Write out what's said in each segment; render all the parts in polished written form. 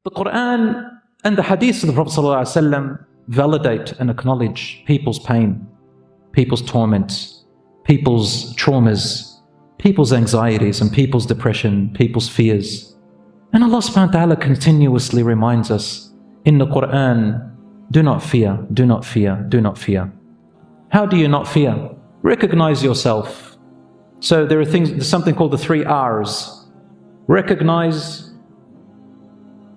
The Quran and the hadiths of the Prophet ﷺ validate and acknowledge people's pain, people's torments, people's traumas, people's anxieties and people's depression, people's fears. And Allah subhanahu wa ta'ala continuously reminds us in the Quran, do not fear, do not fear, do not fear. How do you not fear? Recognize yourself. So there's something called the 3 R's. Recognize,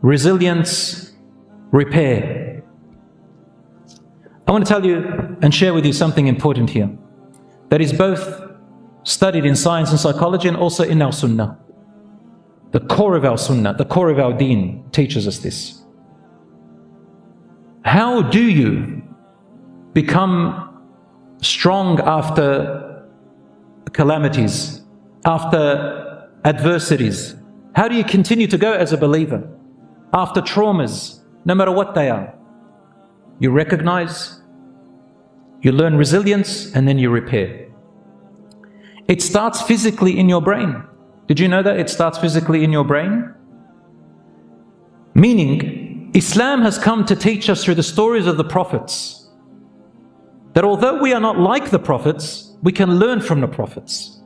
resilience, repair. I want to tell you and share with you something important here that is both studied in science and psychology and also in our sunnah. The core of our sunnah, the core of our deen teaches us this. How do you become strong after calamities, after adversities? How do you continue to go as a believer after traumas, no matter what they are? You recognize, you learn resilience, and then you repair. It starts physically in your brain. Did you know that it starts physically in your brain? Meaning, Islam has come to teach us through the stories of the prophets that although we are not like the prophets, we can learn from the prophets.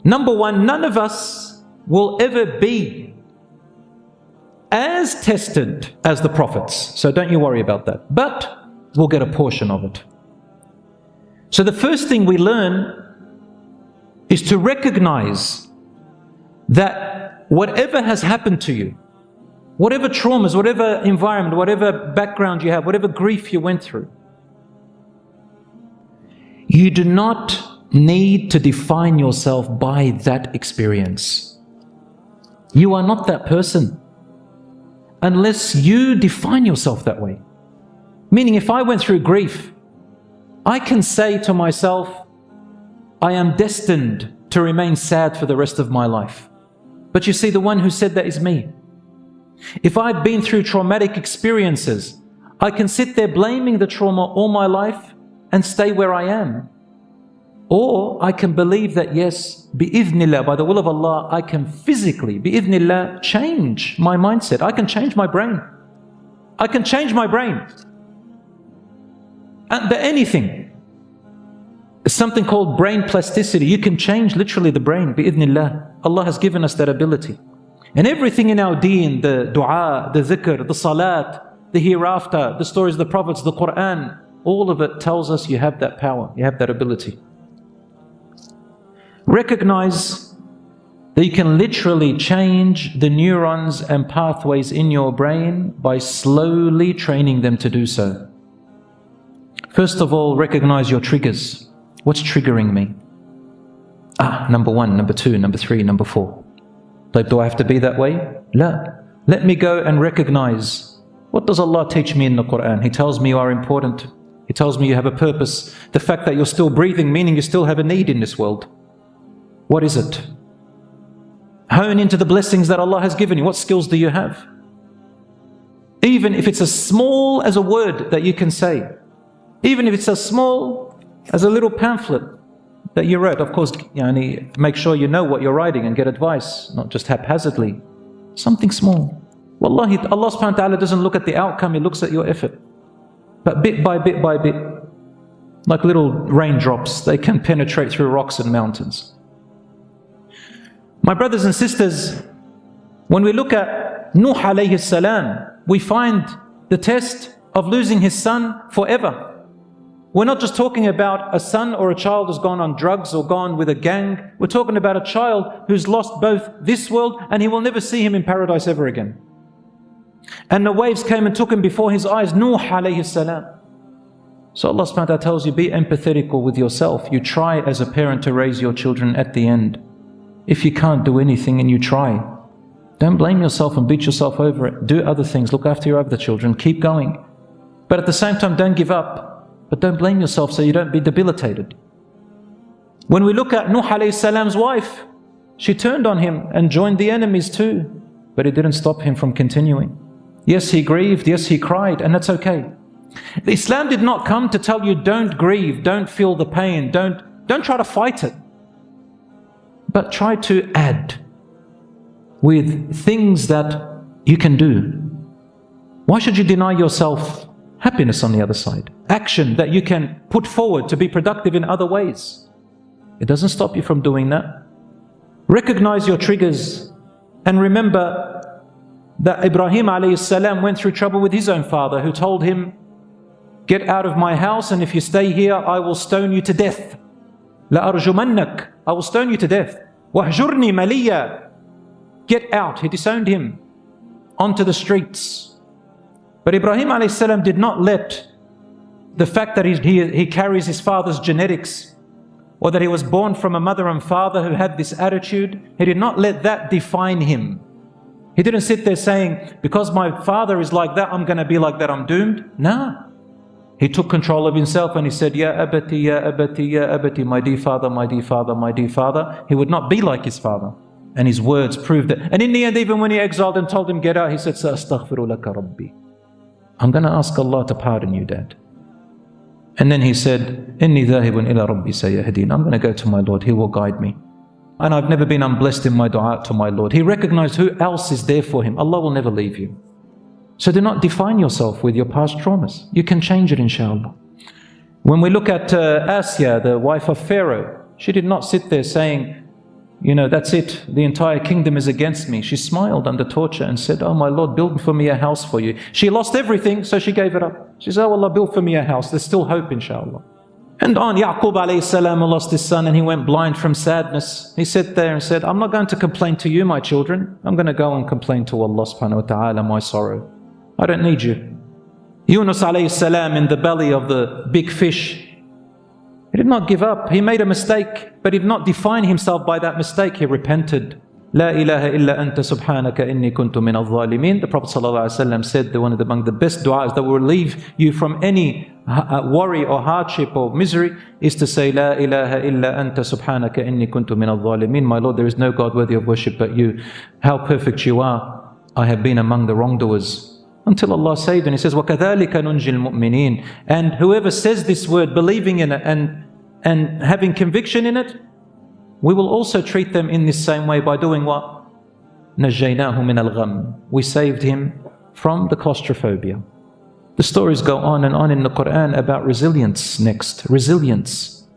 Number one, none of us will ever be as tested as the prophets. So don't you worry about that. But we'll get a portion of it. So the first thing we learn is to recognize that whatever has happened to you, whatever traumas, whatever environment, whatever background you have, whatever grief you went through, you do not need to define yourself by that experience. You are not that person unless you define yourself that way. Meaning, if I went through grief, I can say to myself, I am destined to remain sad for the rest of my life. But you see, the one who said that is me. If I've been through traumatic experiences, I can sit there blaming the trauma all my life and stay where I am. Or I can believe that yes, bi'idhnillah, by the will of Allah, I can physically, bi'idhnillah, change my mindset. I can change my brain. I can change my brain. And anything. It's something called brain plasticity. You can change literally the brain, bi'idhnillah. Allah has given us that ability. And everything in our deen, the dua, the dhikr, the salat, the hereafter, the stories of the prophets, the Quran, all of it tells us you have that power, you have that ability. Recognize that you can literally change the neurons and pathways in your brain by slowly training them to do so. First of all, recognize your triggers. What's triggering me? Number 1, number 2, number 3, number 4. Like, do I have to be that way? La. Let me go and recognize. What does Allah teach me in the Quran? He tells me you are important. He tells me you have a purpose. The fact that you're still breathing, meaning you still have a need in this world. What is it? Hone into the blessings that Allah has given you. What skills do you have? Even if it's as small as a word that you can say. Even if it's as small as a little pamphlet that you wrote. Of course, make sure you know what you're writing and get advice, not just haphazardly. Something small. Wallahi, Allah subhanahu wa ta'ala doesn't look at the outcome, He looks at your effort. But bit by bit by bit, like little raindrops, they can penetrate through rocks and mountains. My brothers and sisters, when we look at Nuh alayhi salam, we find the test of losing his son forever. We're not just talking about a son or a child who's gone on drugs or gone with a gang. We're talking about a child who's lost both this world and he will never see him in paradise ever again. And the waves came and took him before his eyes, Nuh alayhi salam. So Allah subhanahu wa ta'ala tells you, be empathetic with yourself. You try as a parent to raise your children at the end. If you can't do anything and you try, don't blame yourself and beat yourself over it. Do other things, look after your other children, keep going. But at the same time, don't give up. But don't blame yourself so you don't be debilitated. When we look at Nuh alayhi salam's wife, she turned on him and joined the enemies too. But it didn't stop him from continuing. Yes, he grieved, yes, he cried, and that's okay. Islam did not come to tell you don't grieve, don't feel the pain, don't try to fight it. But try to add with things that you can do. Why should you deny yourself happiness on the other side? Action that you can put forward to be productive in other ways. It doesn't stop you from doing that. Recognize your triggers and remember that Ibrahim alayhi salam went through trouble with his own father, who told him, get out of my house, and if you stay here I will stone you to death. لَأَرْجُمَنَّكَ, I will stone you to death. وَاهْجُرْنِي مَلِيًّا, get out. He disowned him onto the streets. But Ibrahim alayhi salam did not let the fact that he carries his father's genetics, or that he was born from a mother and father who had this attitude, he did not let that define him. He didn't sit there saying, because my father is like that, I'm going to be like that, I'm doomed. No. He took control of himself and he said, Ya abati, ya abati, ya abati, my dear father, my dear father, my dear father. He would not be like his father. And his words proved it. And in the end, even when he exiled and told him, get out, he said, Sa'astaghfiru laka rabbi. I'm going to ask Allah to pardon you, Dad. And then he said, Inni dhahibun ila rabbi sayahdeen. I'm going to go to my Lord, He will guide me. And I've never been unblessed in my dua to my Lord. He recognized who else is there for him. Allah will never leave you. So do not define yourself with your past traumas. You can change it, inshallah. When we look at Asya, the wife of Pharaoh, she did not sit there saying, you know, that's it, the entire kingdom is against me. She smiled under torture and said, oh my Lord, build for me a house for you. She lost everything, so she gave it up. She said, oh Allah, build for me a house. There's still hope, inshallah. And on Yaqub alayhi salam lost his son and he went blind from sadness. He sat there and said, I'm not going to complain to you, my children. I'm going to go and complain to Allah subhanahu wa ta'ala my sorrow. I don't need you. Yunus alayhi salam in the belly of the big fish, he did not give up. He made a mistake, but he did not define himself by that mistake. He repented. La ilaha illa anta subhanaka inni kuntu min al-zalimin. The Prophet ﷺ said that one of among the best du'as that will relieve you from any worry or hardship or misery is to say, La ilaha illa anta subhanaka inni kuntu min al-zalimin. My Lord, there is no God worthy of worship but you. How perfect you are. I have been among the wrongdoers. Until Allah saved, and He says, وَكَذَلِكَ نُنْجِي الْمُؤْمِنِينَ. And whoever says this word, believing in it and having conviction in it, we will also treat them in this same way by doing what? نَجَّيْنَاهُ مِنَ الْغَمِّ. We saved him from the claustrophobia. The stories go on and on in the Quran about resilience next. Resilience.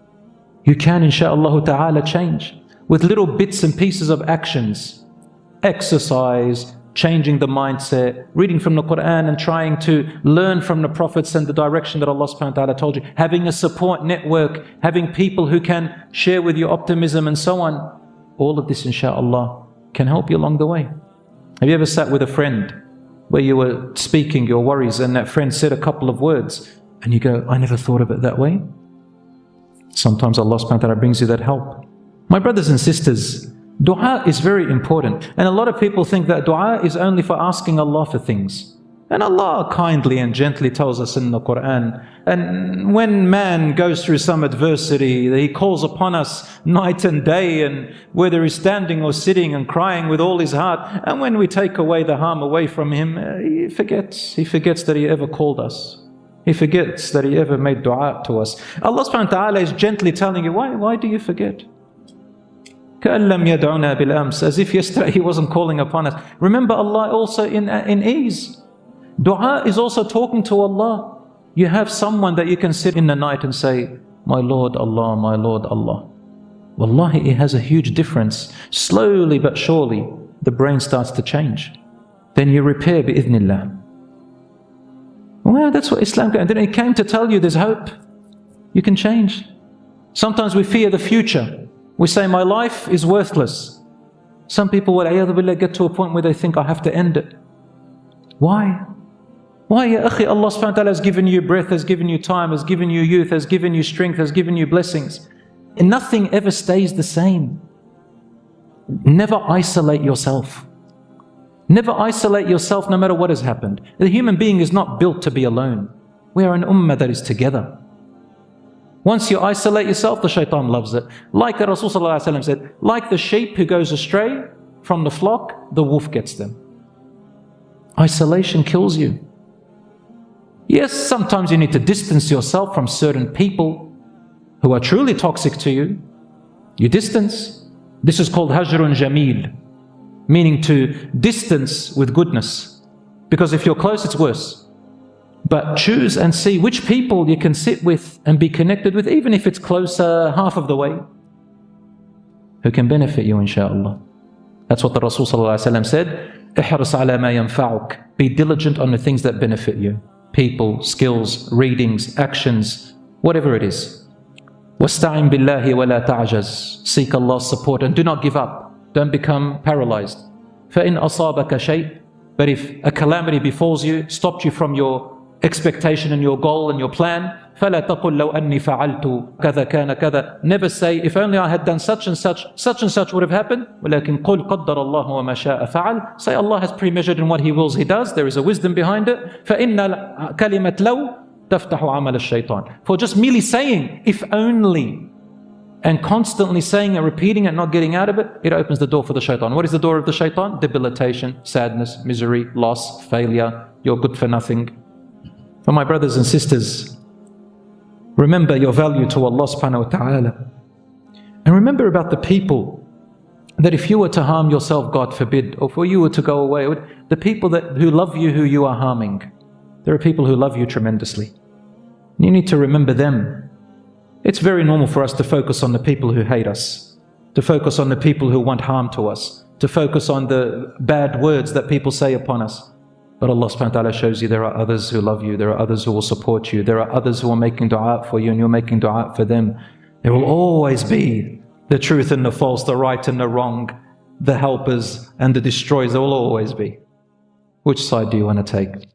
You can, insha'Allah ta'ala, change with little bits and pieces of actions. Exercise, changing the mindset, reading from the Quran and trying to learn from the prophets and the direction that Allah subhanahu wa ta'ala told you, having a support network, having people who can share with you optimism and so on. All of this, inshaAllah, can help you along the way. Have you ever sat with a friend where you were speaking your worries and that friend said a couple of words and you go, I never thought of it that way? Sometimes Allah subhanahu wa ta'ala brings you that help. My brothers and sisters, dua is very important, and a lot of people think that dua is only for asking Allah for things. And Allah kindly and gently tells us in the Quran, and when man goes through some adversity, He calls upon us night and day, and whether he's standing or sitting and crying with all his heart, and when we take away the harm away from him, he forgets that He ever called us. He forgets that He ever made dua to us. Allah subhanahu wa ta'ala is gently telling you, why do you forget? As if yesterday He wasn't calling upon us. Remember Allah also in ease. Dua is also talking to Allah. You have someone that you can sit in the night and say, my Lord Allah, my Lord Allah. Wallahi, it has a huge difference. Slowly but surely, the brain starts to change. Then you repair bi'idhnillah. Well, that's what Islam came. And then it came to tell you there's hope. You can change. Sometimes we fear the future. We say, my life is worthless. Some people will get to a point where they think, I have to end it. Why? Why, ya akhi? Allah subhanahu wa ta'ala has given you breath, has given you time, has given you youth, has given you strength, has given you blessings. And nothing ever stays the same. Never isolate yourself. Never isolate yourself no matter what has happened. The human being is not built to be alone. We are an ummah that is together. Once you isolate yourself, the shaitan loves it. Like the Rasul said, like the sheep who goes astray from the flock, the wolf gets them. Isolation kills you. Yes, sometimes you need to distance yourself from certain people who are truly toxic to you. You distance. This is called hajrun jameel, meaning to distance with goodness. Because if you're close, it's worse. But choose and see which people you can sit with and be connected with, even if it's closer half of the way, who can benefit you, inshaAllah. That's what the Rasul ﷺ said, احرص على ما ينفعك. Be diligent on the things that benefit you. People, skills, readings, actions, whatever it is. واستعن بالله ولا تعجز. Seek Allah's support and do not give up. Don't become paralyzed. فإن أصابك شيء. But if a calamity befalls you, stopped you from your expectation and your goal and your plan, فَلَا تَقُلْ لَوْ أَنِّي فَعَلْتُ كَذَا كَانَ كَذَا. Never say, if only I had done such and such, such and such would have happened. وَلَكِنْ قُلْ قَدَّرَ اللَّهُ وَمَا شَاءَ فَعَلْ. Say, Allah has pre-measured in what He wills, He does. There is a wisdom behind it. فَإِنَّ كَلِمَةْ لَوْ تَفْتَحُ عَمَلَ الشَّيْطَانِ. For just merely saying, if only, and constantly saying and repeating and not getting out of it, it opens the door for the shaitan. What is the door of the shaitan? Debilitation, sadness, misery, loss, failure. You're good for nothing. For my brothers and sisters, remember your value to Allah subhanahu wa ta'ala. And remember about the people that if you were to harm yourself, God forbid, or for you were to go away, the people who love you, who you are harming, there are people who love you tremendously. You need to remember them. It's very normal for us to focus on the people who hate us, to focus on the people who want harm to us, to focus on the bad words that people say upon us. But Allah subhanahu wa ta'ala shows you there are others who love you, there are others who will support you, there are others who are making dua for you and you're making dua for them. There will always be the truth and the false, the right and the wrong, the helpers and the destroyers. There will always be. Which side do you want to take?